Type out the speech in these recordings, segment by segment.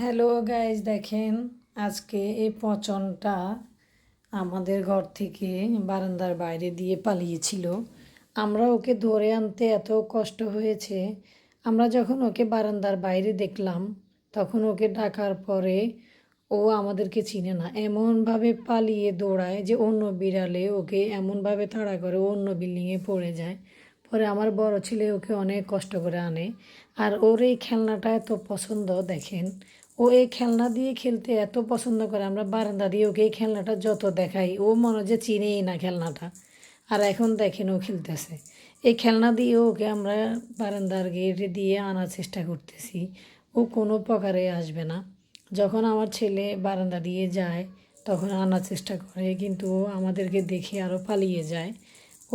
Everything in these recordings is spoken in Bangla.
হ্যালো গাইজ, দেখেন আজকে এই পচনটা আমাদের ঘর থেকে বারান্দার বাইরে দিয়ে পালিয়েছিল। আমরা ওকে ধরে আনতে এত কষ্ট হয়েছে। আমরা যখন ওকে বারান্দার বাইরে দেখলাম তখন ওকে ডাকার পরে ও আমাদেরকে চিনে না, এমনভাবে পালিয়ে দৌড়ায় যে অন্য বিড়ালে ওকে এমনভাবে তাড়া করে ও অন্য বিল্ডিংয়ে পড়ে যায়। পরে আমার বড় ছেলে ওকে অনেক কষ্ট করে আনে। আর ওর এই খেলনাটা এত পছন্দ, দেখেন ও এই খেলনা দিয়ে খেলতে এত পছন্দ করে। আমরা বারান্দা দিয়ে ওকে এই খেলনাটা যত দেখাই ও মনে হয় যে চিনেই না খেলনাটা। আর এখন দেখেন ও খেলতেছে এই খেলনা দিয়ে। ওকে আমরা বারান্দার গেট দিয়ে আনার চেষ্টা করতেছি, ও কোনো প্রকারে আসবে না। যখন আমার ছেলে বারান্দা দিয়ে যায় তখন আনার চেষ্টা করে, কিন্তু ও আমাদেরকে দেখে আরও পালিয়ে যায়।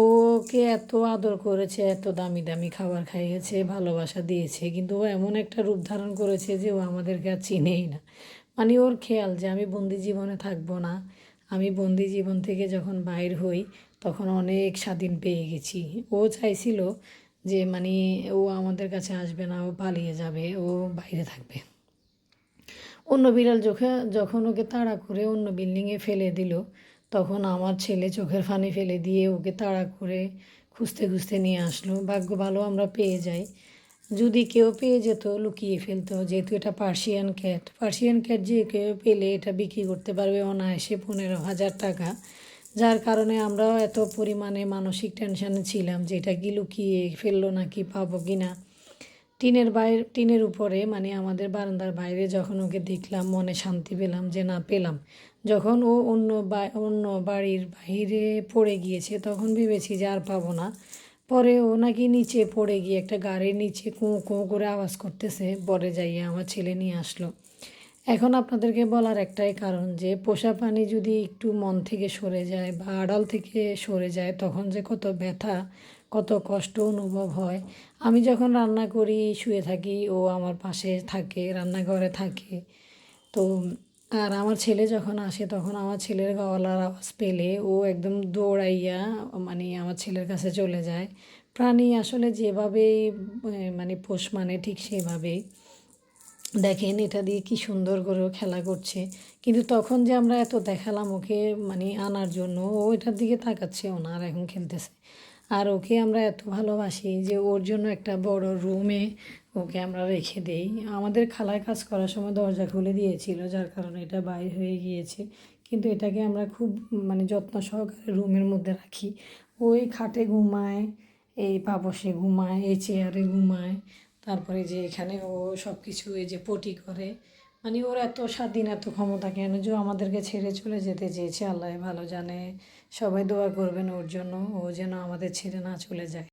ওকে এত আদর করেছে, এত দামি দামি খাবার খাইয়েছে, ভালোবাসা দিয়েছে, কিন্তু ও এমন একটা রূপ ধারণ করেছে যে ও আমাদেরকে আর চিনেই না। মানে ওর খেয়াল যে আমি বন্দি জীবনে থাকবো না। আমি বন্দি জীবন থেকে যখন বাইর হই তখন অনেক স্বাধীন পেয়ে গেছি। ও চাইছিল যে মানে ও আমাদের কাছে আসবে না, ও পালিয়ে যাবে, ও বাইরে থাকবে। অন্য বিড়াল যখন ওকে তাড়া করে অন্য বিল্ডিংয়ে ফেলে দিল তখন আমার ছেলে চোখের পানি ফেলে দিয়ে ওকে তাড়া করে খুঁজতে খুঁজতে নিয়ে আসলো। ভাগ্য ভালো আমরা পেয়ে যাই। যদি কেউ পেয়ে যেত লুকিয়ে ফেলতো, যেহেতু এটা পার্সিয়ান ক্যাট যে কেউ পেলে এটা বিক্রি করতে পারবে অনায়াসে 15,000 টাকা। যার কারণে আমরাও এত পরিমাণে মানসিক টেনশানে ছিলাম যে এটা কি লুকিয়ে ফেললো নাকি, পাবো কি না। টিনের উপরে মানে আমাদের বারান্দার বাইরে যখন ওকে দেখলাম মনে শান্তি পেলাম যে না পেলাম। যখন ও অন্য বাড়ির বাইরে পড়ে গিয়েছে তখন ভেবেছি যে আর পাবো না। পরে ও নাকি নিচে পড়ে গিয়ে একটা গাড়ির নিচে কোঁ কোঁ করে আওয়াজ করতেছে, পরে যাইয়ে আমার ছেলে নিয়ে আসলো। এখন আপনাদেরকে বলার একটাই কারণ যে পোষা প্রাণী যদি একটু মন থেকে সরে যায় বা আড়াল থেকে সরে যায় তখন যে কত ব্যথা, কত কষ্ট অনুভব হয়। আমি যখন রান্না করি শুয়ে থাকি, ও আমার পাশে থাকে, রান্নাঘরে থাকে। তো আর আমার ছেলে যখন আসে তখন আমার ছেলের গলার আওয়াজ পেলে ও একদম দৌড়াইয়া মানে আমার ছেলের কাছে চলে যায়। প্রাণী আসলে যেভাবেই মানে পোষ মানে ঠিক সেভাবেই। দেখেন এটা দিয়ে কি সুন্দর করে ও খেলা করছে, কিন্তু তখন যে আমরা এত দেখালাম ওকে মানে আনার জন্য, ও এটার দিকে তাকাচ্ছেও না আর এখন খেলতেছে। আর ওকে আমরা এত ভালোবাসি যে ওর জন্য একটা বড় রুমে ওকে আমরা রেখে দেই। আমাদের খালায় কাজ করার সময় দরজা খুলে দিয়েছিল, যার কারণে এটা বাইর হয়ে গিয়েছে। কিন্তু এটাকে আমরা খুব মানে যত্ন সহকারে রুমের মধ্যে রাখি। ওই খাটে ঘুমায়, এই পাপোশে ঘুমায়, এই চেয়ারে ঘুমায়। তারপরে যে এখানে ও সব কিছু এই যে পটি করে। মানে ওর এত স্বাধীন, এত ক্ষমতা কেন যে ও আমাদেরকে ছেড়ে চলে যেতে চেয়েছে, আল্লাহ ভালো জানে। সবাই দোয়া করবেন ওর জন্য, ও যেন আমাদের ছেড়ে না চলে যায়।